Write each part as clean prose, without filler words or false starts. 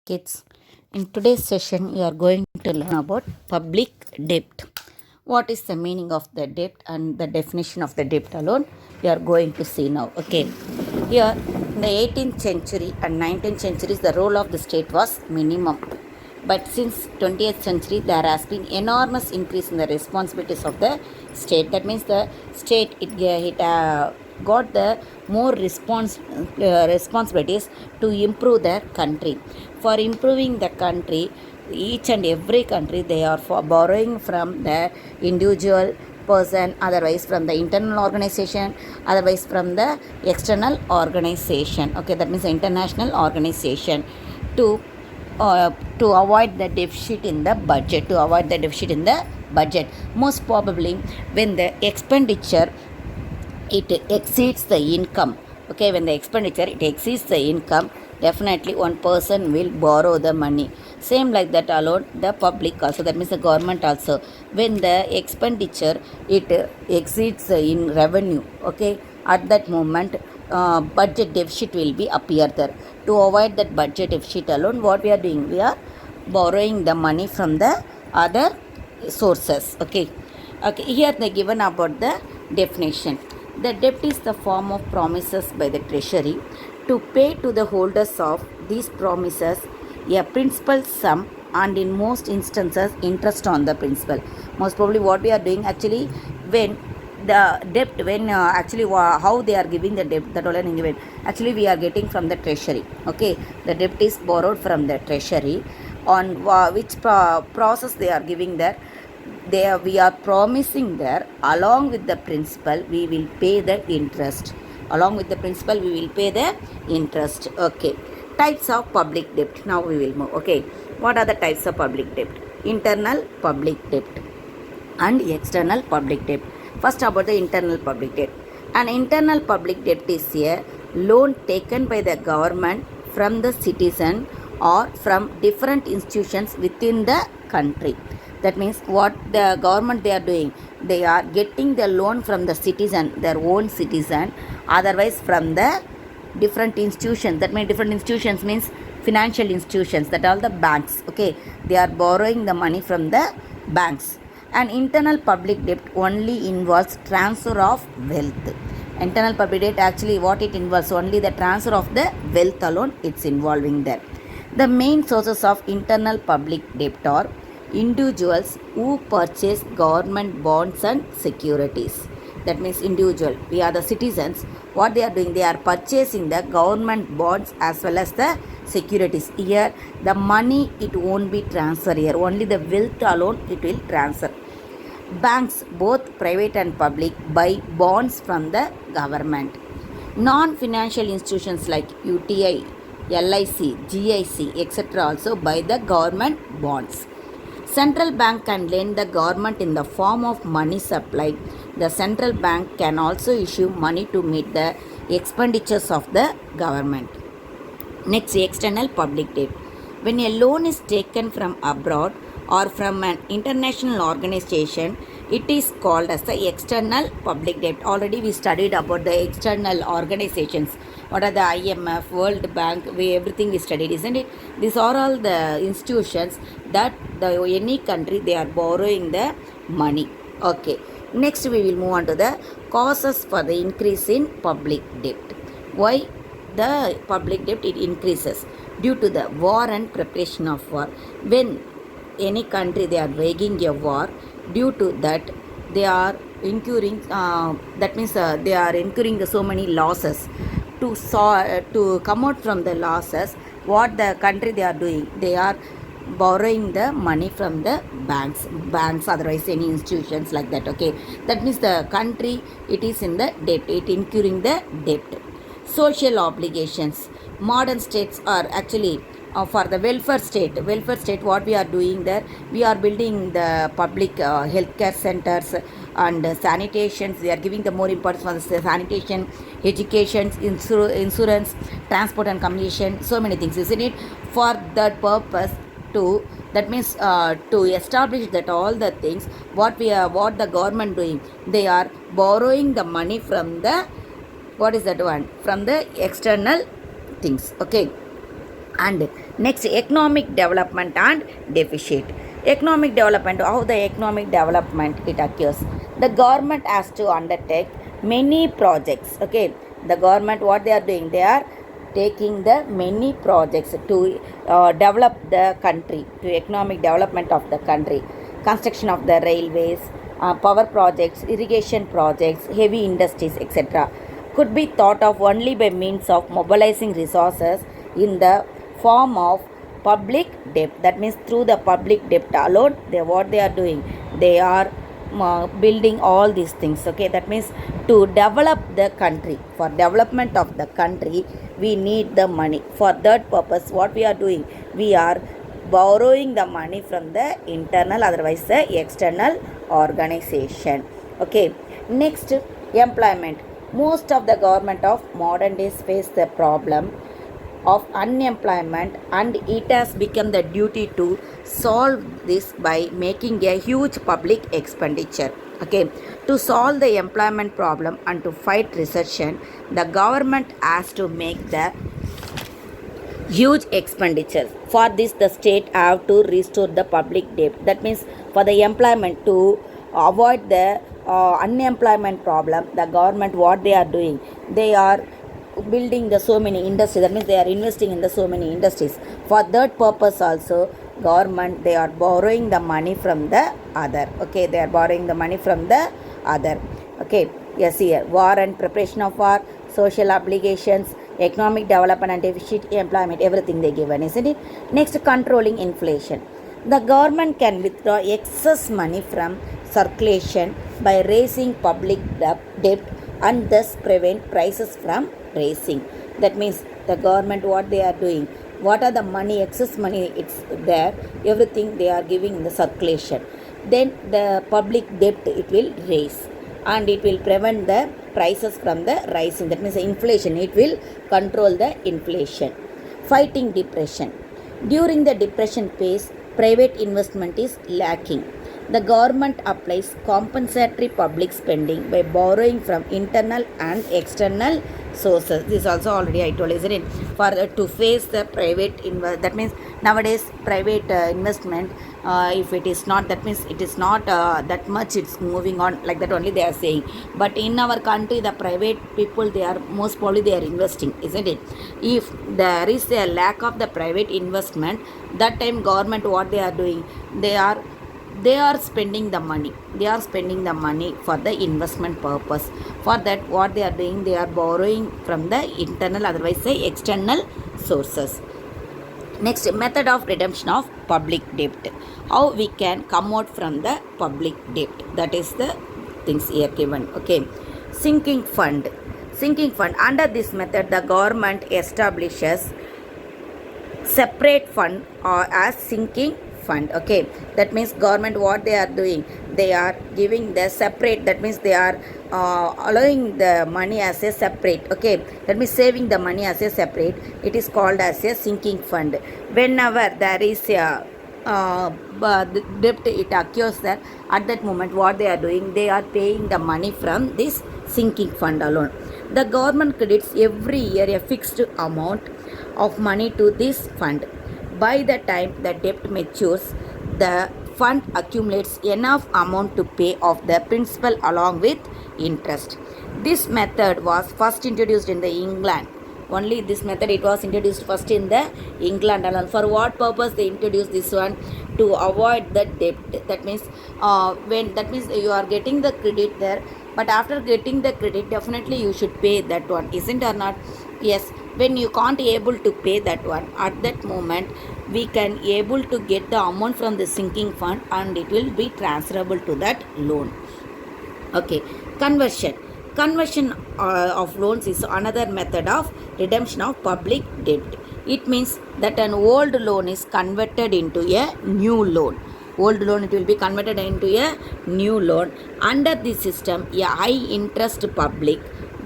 Kids, in today's session, you are going to learn about public debt. What is the meaning of the debt and the definition of the debt alone? You are going to see now. Okay, here in the 18th century and 19th centuries, the role of the state was minimum. But since 20th century, there has been enormous increase in the responsibilities of the state. That means the state got the more responsibilities to improve their country. For improving the country, each and every country, they are for borrowing from the individual person, otherwise from the internal organization, otherwise from the external organization. Okay, that means the international organization to to avoid the deficit in the budget. Most probably, when the expenditure it exceeds the income, okay, when the expenditure it exceeds the income, definitely one person will borrow the money. Same like that alone the public also, that means the government also, when the expenditure it exceeds in revenue, okay, at that moment budget deficit will be appear there. To avoid that budget deficit alone, what we are doing, we are borrowing the money from the other sources. Okay, here they given about the definition. The debt is the form of promises by the treasury to pay to the holders of these promises a principal sum, and in most instances interest on the principal. Most probably what we are doing actually, when the debt, when actually how they are giving the debt, that all are given, actually we are getting from the treasury. Okay, the debt is borrowed from the treasury. On which process they are giving there, we are promising there, along with the principal we will pay the interest. Okay, types of public debt, now we will move. Okay, what are the types of public debt? Internal public debt and external public debt. First, about the internal public debt. An internal public debt is a loan taken by the government from the citizen or from different institutions within the country. That means what the government they are doing, they are getting the loan from the citizen, their own citizen, otherwise from the different institutions. That means different institutions means financial institutions, that are the banks. Okay, they are borrowing the money from the banks. And internal public debt only involves transfer of wealth. Internal public debt actually what it involves, only the transfer of the wealth alone it's involving there. The main sources of internal public debt are individuals who purchase government bonds and securities. That means individual, we are the citizens, what they are doing, they are purchasing the government bonds as well as the securities. Here the money it won't be transferred, here only the wealth alone it will transfer. Banks, both private and public, buy bonds from the government. Non-financial institutions like UTI, LIC, GIC, etc. also buy the government bonds. Central bank can lend the government in the form of money supply. The central bank can also issue money to meet the expenditures of the government. Next, external public debt. When a loan is taken from abroad or from an international organization, it is called as the external public debt. Already we studied about the external organizations. What are the IMF, World Bank, everything we studied, isn't it? These are all the institutions that any country they are borrowing the money. Okay. Next we will move on to the causes for the increase in public debt. Why the public debt it increases? Due to the war and preparation of war. When any country they are waging a war, due to that they are incurring they are incurring so many losses. To come out from the losses, what the country they are doing, they are borrowing the money from the banks, otherwise any institutions like that. Okay, that means the country it is in the debt, it incurring the debt. Social obligations. Modern states are actually for the welfare state, what we are doing there, we are building the public healthcare centers and sanitations. We are giving the more importance for the sanitation, education, insurance, transport and communication, so many things, isn't it? For that purpose, to that means to establish that all the things, what the government doing, they are borrowing the money from the, what is that one, from the external things. Okay, and Next, economic development and deficit. Economic development, how the economic development it occurs. The government has to undertake many projects. Okay, the government, what they are doing, they are taking the many projects to develop the country, to economic development of the country. Construction of the railways, power projects, irrigation projects, heavy industries, etc. could be thought of only by means of mobilizing resources in the form of public debt. That means through the public debt alone, what they are doing, they are building all these things. Okay, that means to develop the country, for development of the country, we need the money. For that purpose, what we are doing, we are borrowing the money from the internal, otherwise the external organization. Okay, next, employment. Most of the government of modern days face the problem of unemployment, and it has become the duty to solve this by making a huge public expenditure. Okay, to solve the employment problem and to fight recession, the government has to make the huge expenditures. For this, the state have to restore the public debt. That means for the employment, to avoid the unemployment problem, the government, what they are doing, they are building the so many industries. That means they are investing in the so many industries. For that purpose also, government, they are borrowing the money from the other. Okay, they are borrowing the money from the other. Okay, yes, here war and preparation of war, social obligations, economic development and deficit, employment, everything they given, isn't it? Next, controlling inflation. The government can withdraw excess money from circulation by raising public debt and thus prevent prices from raising. That means the government, what they are doing, what are the money, excess money, it's there, everything they are giving in the circulation. Then the public debt, it will raise and it will prevent the prices from the rising. That means the inflation, it will control the inflation. Fighting depression. During the depression phase, private investment is lacking. The government applies compensatory public spending by borrowing from internal and external sources. This also already I told, isn't it? For to face the private that means nowadays private investment, if it is not, that means it is not that much, it's moving on like that only they are saying. But in our country, the private people, they are most probably they are investing, isn't it? If there is a lack of the private investment, that time government, what they are doing, they are spending the money. They are spending the money for the investment purpose. For that, what they are doing, they are borrowing from the internal, otherwise say external sources. Next, method of redemption of public debt. How we can come out from the public debt. That is the things here given. Okay. Sinking fund. Sinking fund. Under this method, the government establishes separate fund or as sinking fund. Okay, that means government, what they are doing, they are giving the separate, that means they are allowing the money as a separate. Okay, that means saving the money as a separate, it is called as a sinking fund. Whenever there is a debt, it occurs there, at that moment what they are doing, they are paying the money from this sinking fund alone. The government credits every year a fixed amount of money to this fund. By the time the debt matures, the fund accumulates enough amount to pay off the principal along with interest. This method was first introduced in the England. Only this method, it was introduced first in the England alone. For what purpose they introduced this one? To avoid the debt. That means that means you are getting the credit there, but after getting the credit, definitely you should pay that one, isn't or not? Yes. When you can't able to pay that one, at that moment we can able to get the amount from the sinking fund and it will be transferable to that loan. Okay, conversion of loans is another method of redemption of public debt. It means that an old loan is converted into a new loan. Old loan, it will be converted into a new loan. Under this system, a high interest public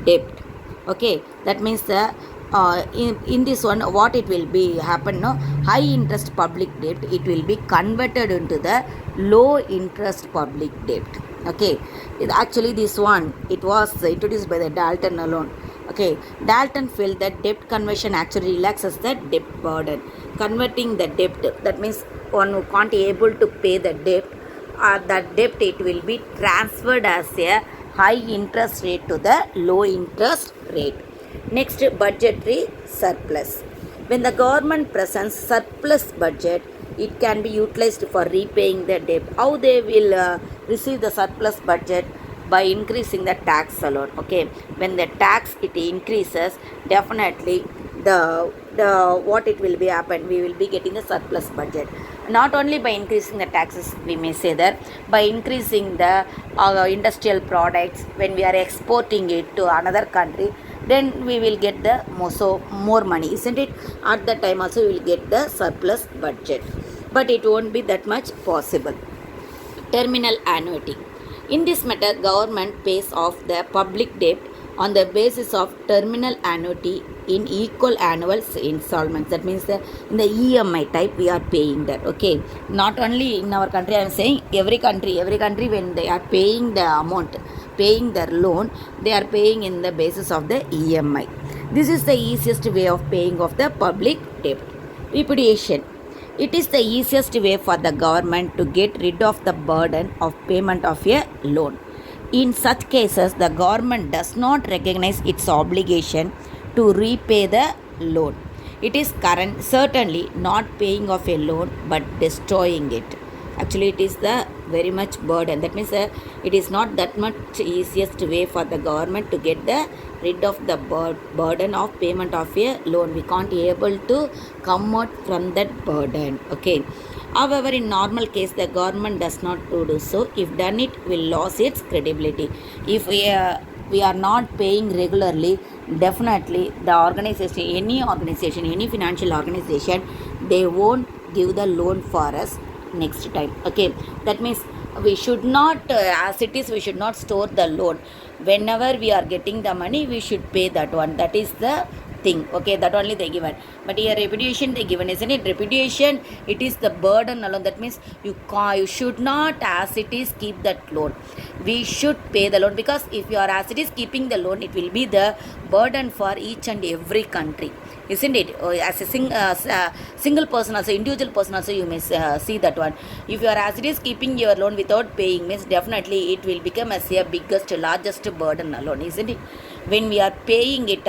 debt. Okay, that means the in this one, what it will be happen, no, high interest public debt, it will be converted into the low interest public debt. Okay, actually this one, it was introduced by the Dalton alone. Okay, Dalton felt that debt conversion actually relaxes the debt burden. Converting the debt, that means one who can't able to pay the debt, that debt it will be transferred as a high interest rate to the low interest rate. Next, budgetary surplus. When the government presents surplus budget, it can be utilized for repaying the debt. How they will receive the surplus budget? By increasing the tax alone. Okay, when the tax it increases, definitely the what it will be happen, we will be getting the surplus budget. Not only by increasing the taxes, we may say that by increasing the industrial products, when we are exporting it to another country, then we will get the more money, isn't it? At that time also we will get the surplus budget, but it won't be that much possible. Terminal annuity. In this method, government pays off the public debt on the basis of terminal annuity in equal annual installments. That means in the EMI type we are paying that. Okay, not only in our country, I am saying every country when they are paying the amount, paying their loan, they are paying in the basis of the EMI. This is the easiest way of paying off the public debt. Repudiation. It is the easiest way for the government to get rid of the burden of payment of a loan. In such cases, the government does not recognize its obligation to repay the loan. It is certainly not paying off a loan but destroying it. Actually, it is the very much burden. That means it is not that much easiest way for the government to get the rid of the burden of payment of a loan. We can't able to come out from that burden. Okay, however, in normal case the government does not do so. If done, it will lose its credibility. If we are not paying regularly, definitely the organization, any financial organization, they won't give the loan for us next time. Okay, that means we should not as it is, we should not store the loan. Whenever we are getting the money, we should pay that one. That is the thing. Okay, that only they given. But here repudiation they given, isn't it? Repudiation, it is the burden alone. That means you should not as it is keep that loan. We should pay the loan, because if you are as it is keeping the loan, it will be the burden for each and every country, isn't it? As a single person also, individual person also, you may see that one. If you are as it is keeping your loan without paying, means definitely it will become as a largest burden alone, isn't it? When we are paying it,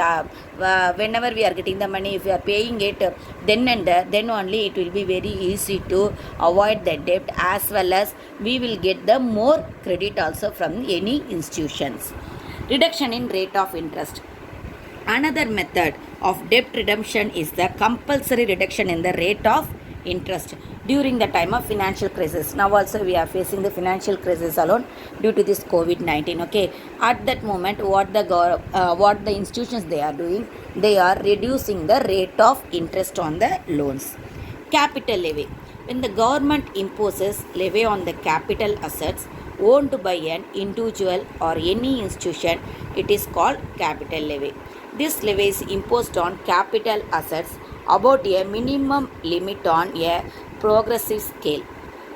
whenever we are getting the money, if we are paying it, then only it will be very easy to avoid the debt, as well as we will get the more credit also from any institutions. Reduction in rate of interest. Another method of debt redemption is the compulsory reduction in the rate of interest during the time of financial crisis. Now also we are facing the financial crisis alone due to this COVID-19. Okay, at that moment, what the institutions they are doing, they are reducing the rate of interest on the loans. Capital levy. When the government imposes levy on the capital assets owned by an individual or any institution, it is called capital levy. This levy is imposed on capital assets about a minimum limit on a progressive scale.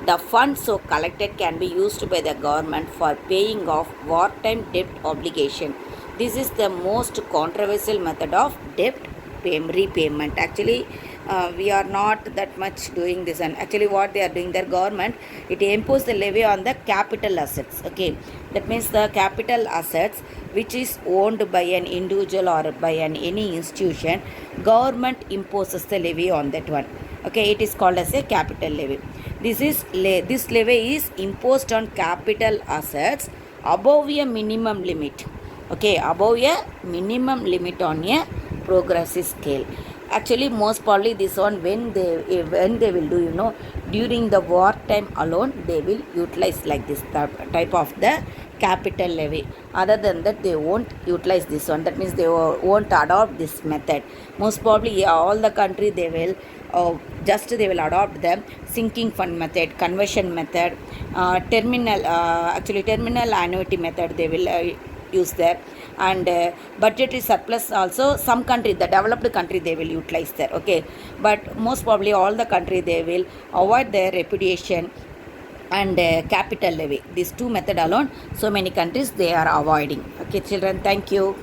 The funds so collected can be used by the government for paying off wartime debt obligation. This is the most controversial method of debt repayment. Actually, we are not that much doing this, and actually what they are doing, their government, it imposes the levy on the capital assets. Okay, that means the capital assets which is owned by an individual or by any institution, government imposes the levy on that one. Okay, it is called as a capital levy. This levy is imposed on capital assets above a minimum limit. Okay, above a minimum limit on a progressive scale. Actually, most probably this one, when they will do, during the war time alone, they will utilize like this type of the capital levy. Other than that, they won't utilize this one. That means they won't adopt this method. Most probably all the country they will adopt the sinking fund method, conversion method, terminal annuity method they will use there, and budgetary surplus also some country, the developed country, they will utilize there. Okay, but most probably all the country they will avoid their repudiation and capital levy. These two method alone, so many countries they are avoiding. Okay children, thank you.